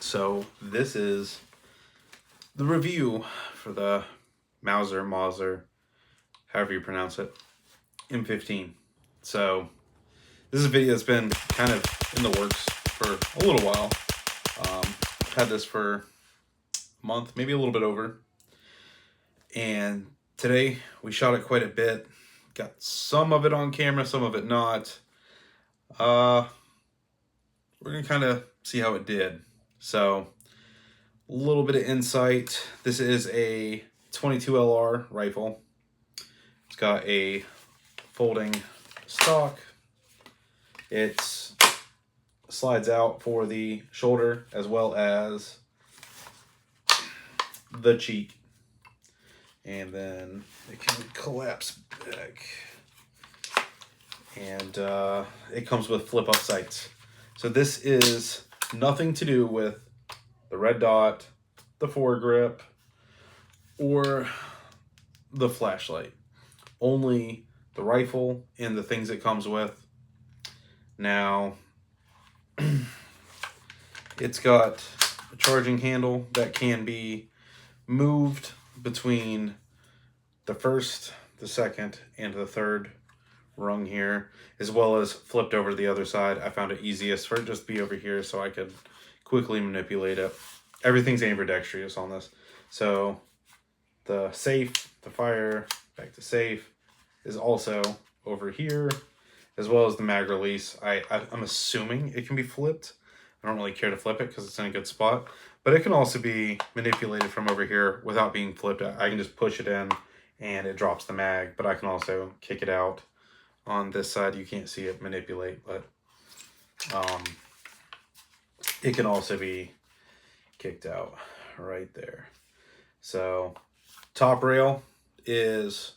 So this is the review for the Mauser, however you pronounce it, m-15. So this is a video that's been kind of in the works for a little while. Had this for a month, maybe a little bit over. And today we shot it quite a bit. Got some of it on camera, some of it not. We're gonna kind of see how it did. So a little bit of insight. This is a 22 LR rifle. It's got a folding stock. It slides out for the shoulder as well as the cheek. And then it can collapse back. And it comes with flip up sights. So this is nothing to do with the red dot, the foregrip, or the flashlight. Only the rifle and the things it comes with. Now, it's got a charging handle that can be moved between the first, the second, and the third rung here, as well as flipped over to the other side. I found it easiest for it just to be over here so I could quickly manipulate it. Everything's ambidextrous on this. So the safe, the fire, back to safe is also over here, as well as the mag release. I'm assuming it can be flipped. I don't really care to flip it because it's in a good spot, but it can also be manipulated from over here without being flipped. I can just push it in and it drops the mag, but I can also kick it out. On this side, you can't see it manipulate, but it can also be kicked out right there. So top rail is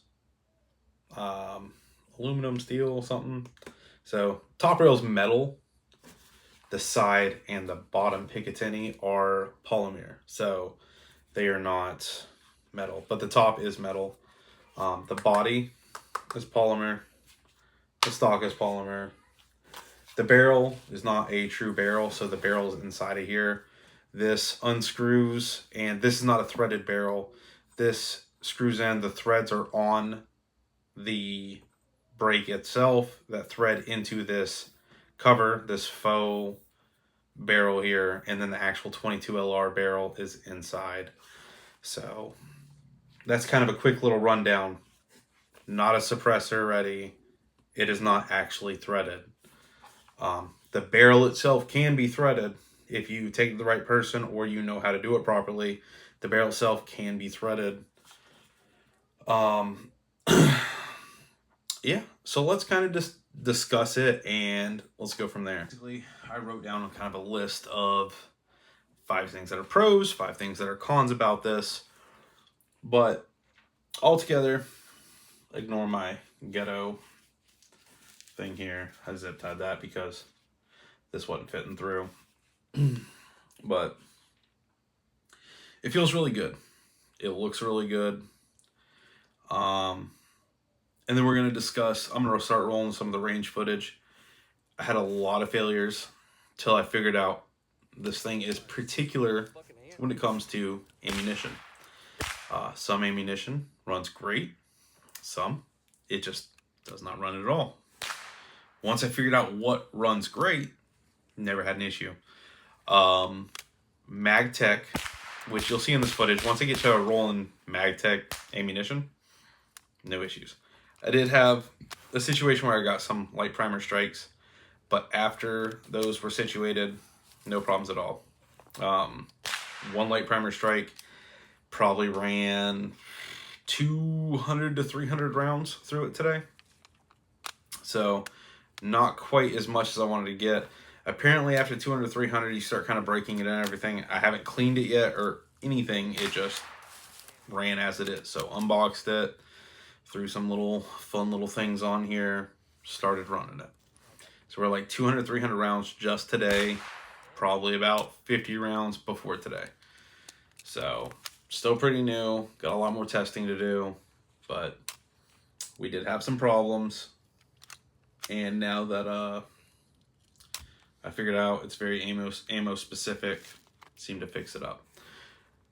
aluminum, steel, something. So top rail is metal. The side and the bottom Picatinny are polymer, so they are not metal, but the top is metal. The body is polymer. The stock is polymer. The barrel is not a true barrel, so the barrel is inside of here. This unscrews, and this is not a threaded barrel. This screws in, the threads are on the brake itself that thread into this cover, this faux barrel here, and then the actual 22 LR barrel is inside. So that's kind of a quick little rundown. Not a suppressor ready. It is not actually threaded. The barrel itself can be threaded if you take the right person or you know how to do it properly. The barrel itself can be threaded. Yeah, so let's kind of just discuss it and let's go from there. Basically, I wrote down kind of a list of 5 things that are pros, 5 things that are cons about this. But altogether, ignore my ghetto thing here. I zip tied that because this wasn't fitting through. But it feels really good. It looks really good. And then we're going to discuss, I'm going to start rolling some of the range footage. I had a lot of failures till I figured out this thing is particular when it comes to ammunition. Some ammunition runs great. Some, it just does not run at all. Once I figured out what runs great, never had an issue. MagTech, which you'll see in this footage, once I get to a rolling MagTech ammunition, no issues. I did have a situation where I got some light primer strikes, but after those were situated, no problems at all. One light primer strike probably ran 200 to 300 rounds through it today. So not quite as much as I wanted to get. Apparently after 200 to 300, you start kind of breaking it and everything. I haven't cleaned it yet or anything. It just ran as it is. So unboxed it, threw some little fun little things on here, started running it. So we're like 200, 300 rounds just today, probably about 50 rounds before today. So still pretty new, got a lot more testing to do, but we did have some problems. And now that I figured out it's very ammo specific, seemed to fix it up.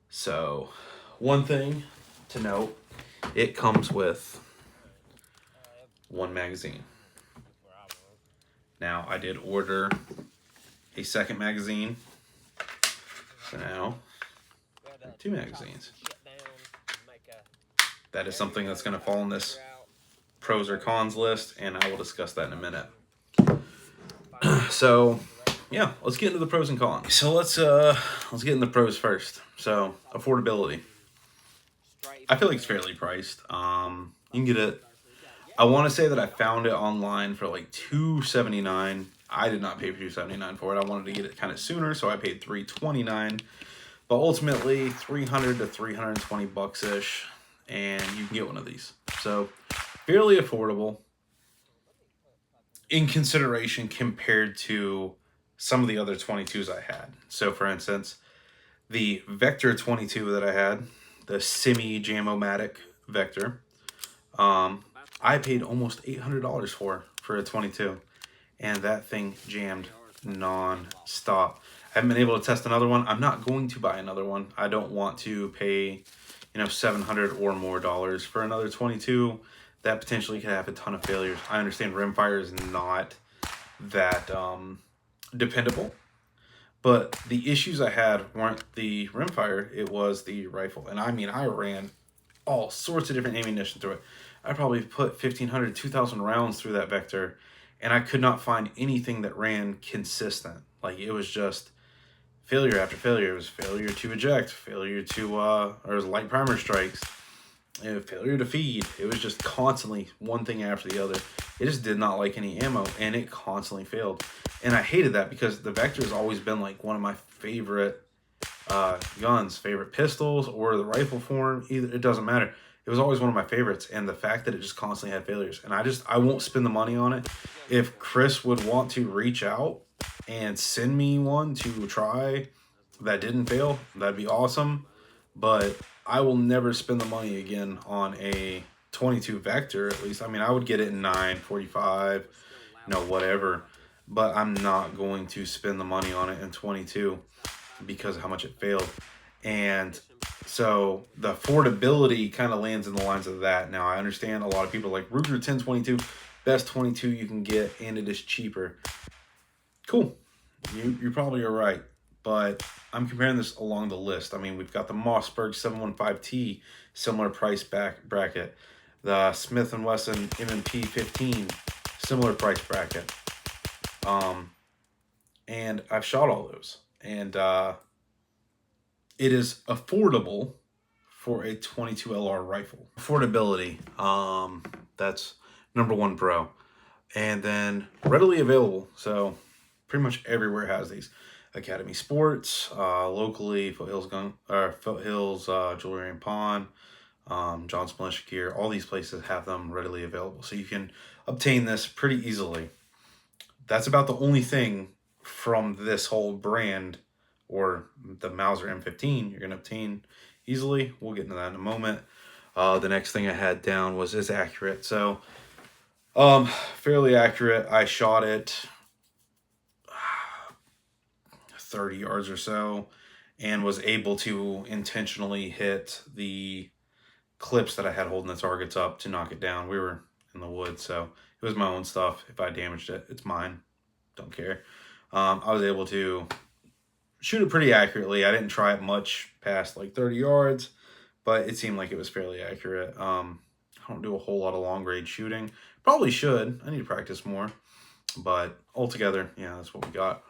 So one thing to note, it comes with one magazine. Now I did order a second magazine, so now two magazines. That is something that's going to fall in this pros or cons list, and I will discuss that in a minute. So yeah, let's get into the pros and cons. So let's get in the pros first. So affordability, I feel like it's fairly priced. You can get it, I want to say that I found it online for like $2.79. I did not pay for $2.79 for it. I wanted to get it kind of sooner, so I paid $3.29. But ultimately, 300 to 320 bucks ish, and you can get one of these. So fairly affordable in consideration compared to some of the other 22s I had. So for instance, the Vector 22 that I had, the semi-Jam-O-Matic Vector, I paid almost $800 for a 22, and that thing jammed non-stop. I haven't been able to test another one. I'm not going to buy another one. I don't want to pay, $700 or more for another 22 that potentially could have a ton of failures. I understand rimfire is not that dependable, but the issues I had weren't the rimfire, it was the rifle. And I mean, I ran all sorts of different ammunition through it. I probably put 1,500, 2,000 rounds through that Vector, and I could not find anything that ran consistent. Like, it was just failure after failure. It was failure to eject, failure to, or it was light primer strikes, failure to feed. It was just constantly one thing after the other. It just did not like any ammo, and it constantly failed. And I hated that because the Vector has always been like one of my favorite guns, favorite pistols, or the rifle form. Either, it doesn't matter. It was always one of my favorites, and the fact that it just constantly had failures, and I won't spend the money on it. If Chris would want to reach out and send me one to try that didn't fail, that'd be awesome. But I will never spend the money again on a 22 Vector, at least. I mean, I would get it in 9.45, whatever. But I'm not going to spend the money on it in 22 because of how much it failed. And so the affordability kind of lands in the lines of that. Now, I understand a lot of people are like, Ruger 1022, best 22 you can get, and it is cheaper. Cool. You probably are right. But I'm comparing this along the list. I mean, we've got the Mossberg 715T, similar price bracket. The Smith & Wesson m-15, similar price bracket. And I've shot all those. And it is affordable for a 22 LR rifle. Affordability, that's number one pro. And then readily available. So pretty much everywhere has these. Academy Sports, locally, Foothills Jewelry and Pawn, John's Militia Gear, all these places have them readily available. So you can obtain this pretty easily. That's about the only thing from this whole brand, or the Mauser M-15, you're going to obtain easily. We'll get into that in a moment. The next thing I had down was is accurate. So, fairly accurate. I shot it 30 yards or so and was able to intentionally hit the clips that I had holding the targets up to knock it down. We were in the woods, so it was my own stuff. If I damaged it, it's mine. Don't care. I was able to shoot it pretty accurately. I didn't try it much past like 30 yards, but it seemed like it was fairly accurate. I don't do a whole lot of long range shooting. Probably should. I need to practice more. But altogether, yeah, that's what we got.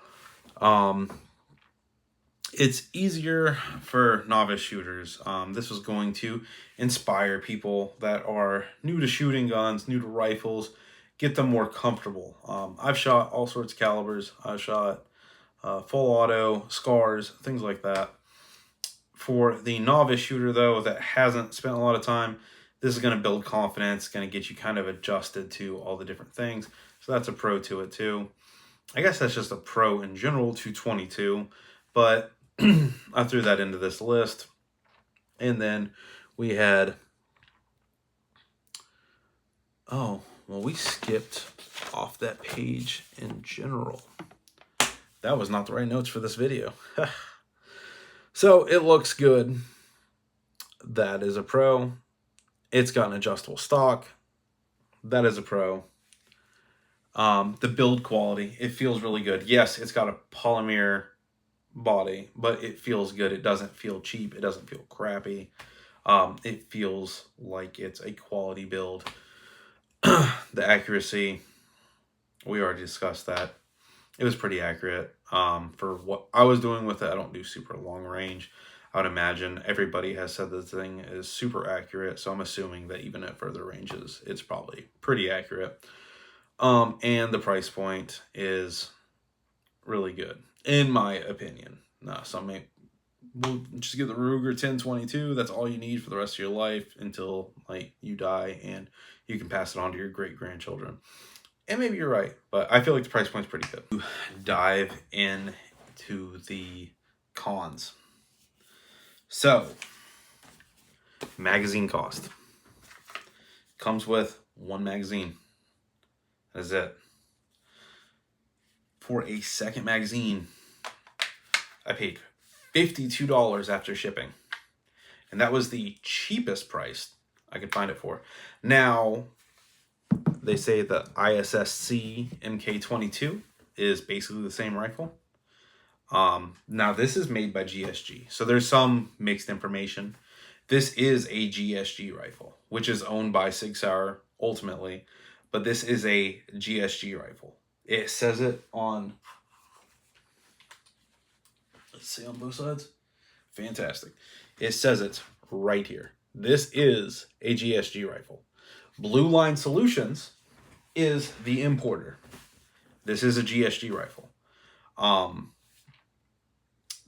It's easier for novice shooters. This was going to inspire people that are new to shooting guns, new to rifles, get them more comfortable. I've shot all sorts of calibers. I've shot full auto, scars, things like that. For the novice shooter, though, that hasn't spent a lot of time, this is going to build confidence, going to get you kind of adjusted to all the different things. So that's a pro to it, too. I guess that's just a pro in general to 22, but I threw that into this list. And then we had, oh, well, we skipped off that page in general. That was not the right notes for this video. So it looks good. That is a pro. It's got an adjustable stock. That is a pro. The build quality, it feels really good. Yes, it's got a polymer body, but it feels good. It doesn't feel cheap. It doesn't feel crappy. It feels like it's a quality build. The accuracy, we already discussed that. It was pretty accurate. For what I was doing with it, I don't do super long range. I would imagine everybody has said the thing is super accurate, so I'm assuming that even at further ranges, it's probably pretty accurate. And the price point is really good, in my opinion. Some may we'll just get the Ruger 1022. That's all you need for the rest of your life until like you die, and you can pass it on to your great grandchildren. And maybe you're right, but I feel like the price point's pretty good. Dive into the cons. So, magazine cost. Comes with one magazine. That's it. For a second magazine, I paid $52 after shipping. And that was the cheapest price I could find it for. Now, they say the ISSC MK22 is basically the same rifle. Now, this is made by GSG. So there's some mixed information. This is a GSG rifle, which is owned by Sig Sauer ultimately. But this is a GSG rifle. It says it on... Let's see on both sides. Fantastic. It says it right here. This is a GSG rifle. Blue Line Solutions is the importer. This is a GSG rifle.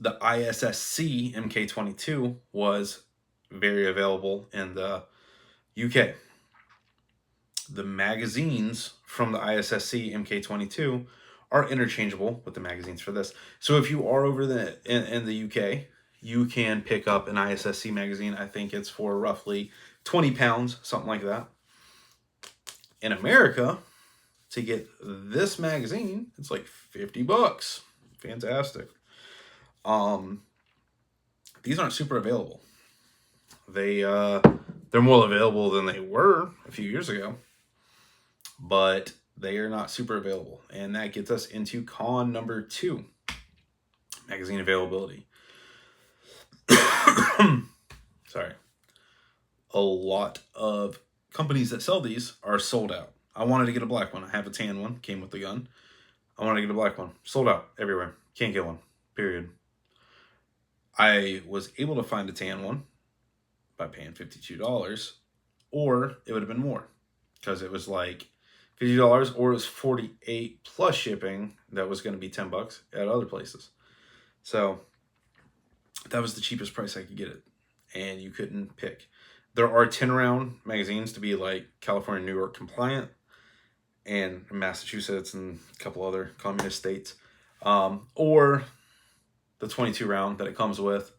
The ISSC MK22 was very available in the UK. The magazines from the ISSC MK22 are interchangeable with the magazines for this. So if you are over in the UK, you can pick up an ISSC magazine. I think it's for roughly 20 pounds, something like that. In America, to get this magazine, it's like $50. Fantastic. These aren't super available. They're more available than they were a few years ago, but they are not super available. And that gets us into con number 2, magazine availability. Sorry. A lot of companies that sell these are sold out. I wanted to get a black one. I have a tan one, came with the gun. I wanted to get a black one. Sold out everywhere. Can't get one, period. I was able to find a tan one by paying $52, or it would have been more because it was like $50, or it was $48 plus shipping. That was going to be $10 at other places. So that was the cheapest price I could get it, and you couldn't pick. There are 10-round magazines to be like California, New York compliant, and Massachusetts and a couple other communist states, or the 22-round that it comes with,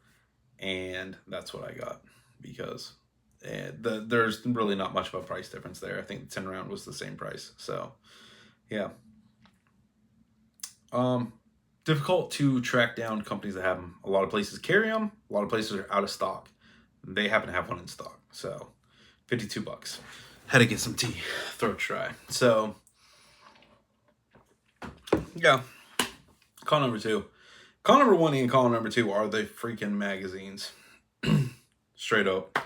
and that's what I got because there's really not much of a price difference there. I think the 10-round was the same price. So, yeah. Difficult to track down companies that have them. A lot of places carry them. A lot of places are out of stock. They happen to have one in stock. So, $52. Had to get some tea. Throat dry. So, yeah. Con number 2. Con number 1 and con number 2 are the freaking magazines. Straight up.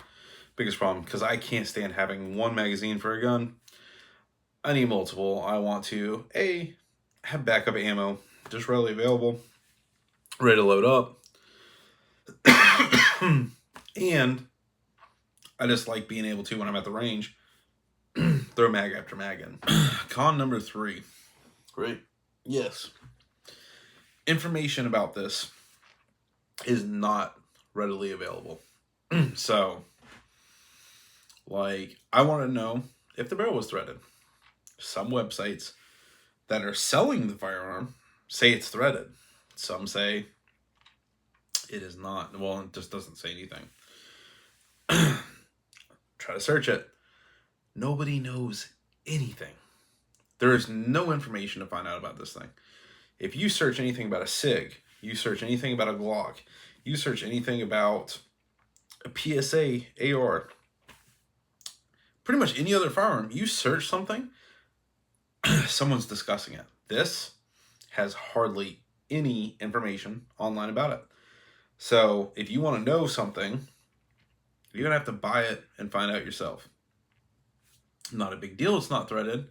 Biggest problem. Because I can't stand having one magazine for a gun. I need multiple. I want to, A, have backup ammo. Just readily available. Ready to load up. And I just like being able to, when I'm at the range, throw mag after mag in. Con number 3. Right? Yes. Information about this is not readily available. So, like, I want to know if the barrel was threaded. Some websites that are selling the firearm say it's threaded. Some say it is not. Well, it just doesn't say anything. Try to search it. Nobody knows anything. There is no information to find out about this thing. If you search anything about a SIG, you search anything about a Glock, You search anything about a PSA AR, pretty much any other firearm, you search something, someone's discussing it. This has hardly any information online about it. So if you want to know something, you're going to have to buy it and find out yourself. Not a big deal, it's not threaded.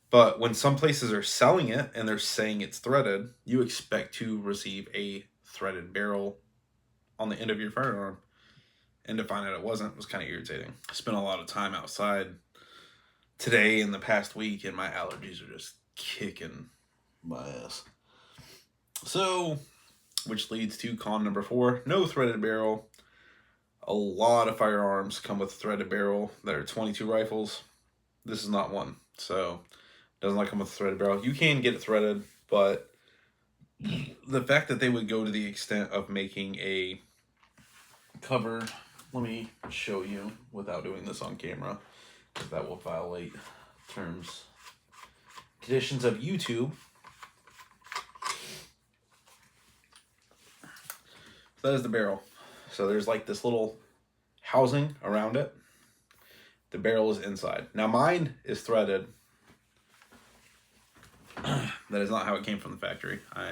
But when some places are selling it and they're saying it's threaded, you expect to receive a threaded barrel on the end of your firearm. And to find out it wasn't was kind of irritating. I spent a lot of time outside today and the past week, and my allergies are just kicking my ass. So, which leads to con number 4, no threaded barrel. A lot of firearms come with a threaded barrel that are 22 rifles. This is not one. So, it does not come with a threaded barrel. You can get it threaded, but the fact that they would go to the extent of making a cover, let me show you without doing this on camera, because that will violate terms, conditions of YouTube. So that is the barrel. So there's like this little housing around it. The barrel is inside. Now mine is threaded. That is not how it came from the factory. I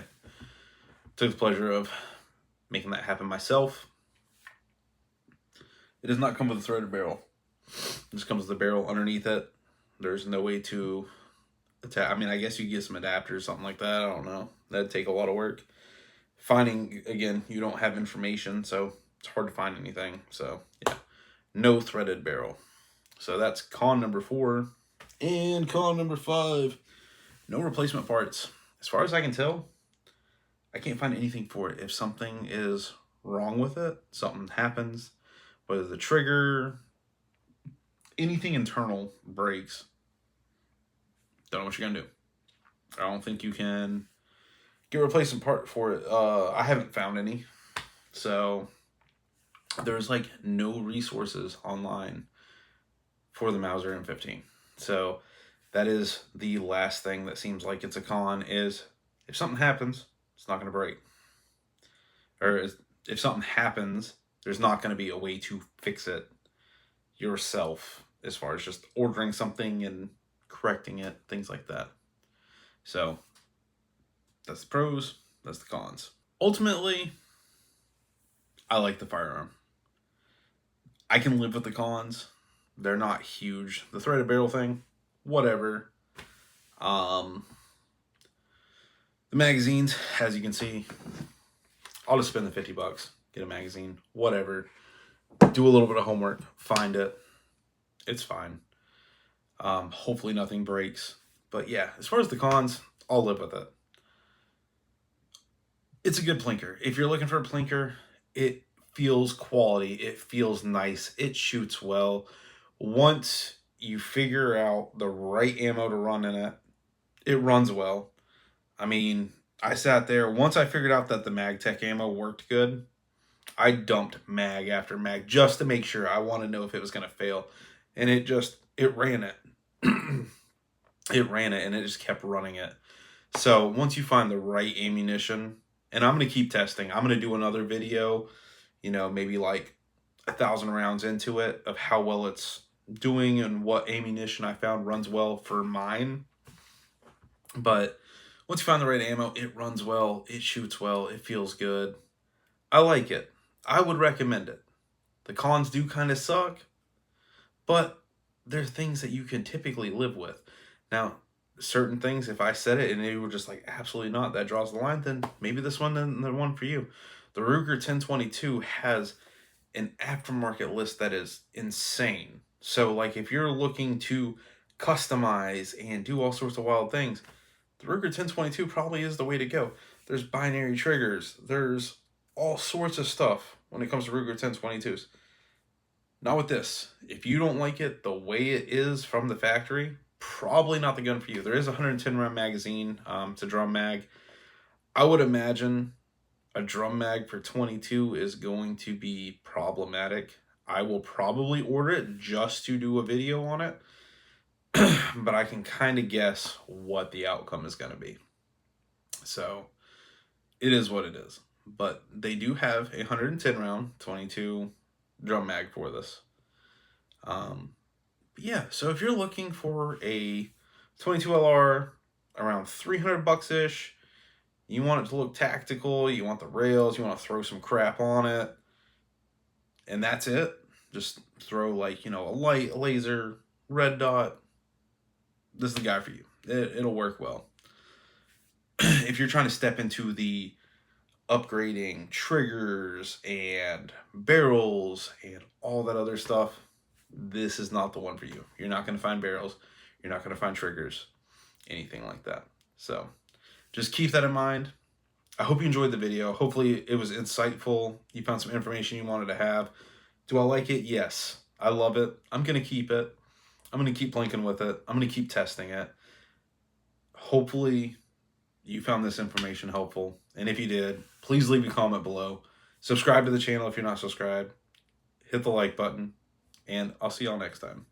took the pleasure of making that happen myself. It does not come with a threaded barrel. It just comes with the barrel underneath it. There's no way to attach. I mean, I guess you get some adapters or something like that. I don't know. That'd take a lot of work. Finding, again, you don't have information, so it's hard to find anything. So, yeah, no threaded barrel. So that's con number 4. And con number 5, no replacement parts. As far as I can tell, I can't find anything for it. If something is wrong with it, something happens, whether the trigger, anything internal breaks, don't know what you're gonna do. I don't think you can get a replacement part for it. I haven't found any. So there's like no resources online for the Mauser m-15. So that is the last thing that seems like it's a con, is if something happens, it's not going to break. Or if something happens, there's not going to be a way to fix it yourself, as far as just ordering something and correcting it, things like that. So that's the pros, that's the cons. Ultimately, I like the firearm. I can live with the cons. They're not huge. The threaded barrel thing, whatever. The magazines, as you can see, I'll just spend the $50, get a magazine, whatever. Do a little bit of homework, find it. It's fine. Hopefully nothing breaks. But yeah, as far as the cons, I'll live with it. It's a good plinker. If you're looking for a plinker, it feels quality. It feels nice. It shoots well. Once you figure out the right ammo to run in it, it runs well. I mean, I sat there. Once I figured out that the MagTech ammo worked good, I dumped mag after mag just to make sure. I want to know if it was going to fail. And it ran it. It ran it, and it just kept running it. So once you find the right ammunition, and I'm going to keep testing. I'm going to do another video, maybe like 1,000 rounds into it, of how well it's doing and what ammunition I found runs well for mine. But once you find the right ammo, it runs well, it shoots well, it feels good. I like it. I would recommend it. The cons do kind of suck, but they're things that you can typically live with. Now, certain things, if I said it and they were just like, absolutely not, that draws the line, then maybe this one isn't the one for you. The Ruger 1022 has an aftermarket list that is insane. So like if you're looking to customize and do all sorts of wild things, the Ruger 1022 probably is the way to go. There's binary triggers. There's all sorts of stuff when it comes to Ruger 1022s. Not with this. If you don't like it the way it is from the factory, probably not the gun for you. There is a 110 round magazine. It's a drum mag. I would imagine a drum mag for 22 is going to be problematic. I will probably order it just to do a video on it. But I can kind of guess what the outcome is going to be. So it is what it is. but they do have a 110 round 22 drum mag for this. Yeah, so if you're looking for a 22 LR around 300 bucks ish, you want it to look tactical, you want the rails, you want to throw some crap on it, and that's it. Just throw like, a light, a laser, red dot. This is the guy for you. It'll work well. If you're trying to step into the upgrading triggers and barrels and all that other stuff, this is not the one for you. You're not going to find barrels. You're not going to find triggers, anything like that. So just keep that in mind. I hope you enjoyed the video. Hopefully it was insightful. You found some information you wanted to have. Do I like it? Yes. I love it. I'm going to keep it. I'm going to keep plinking with it. I'm going to keep testing it. Hopefully you found this information helpful. And if you did, please leave a comment below. Subscribe to the channel if you're not subscribed. Hit the like button. And I'll see y'all next time.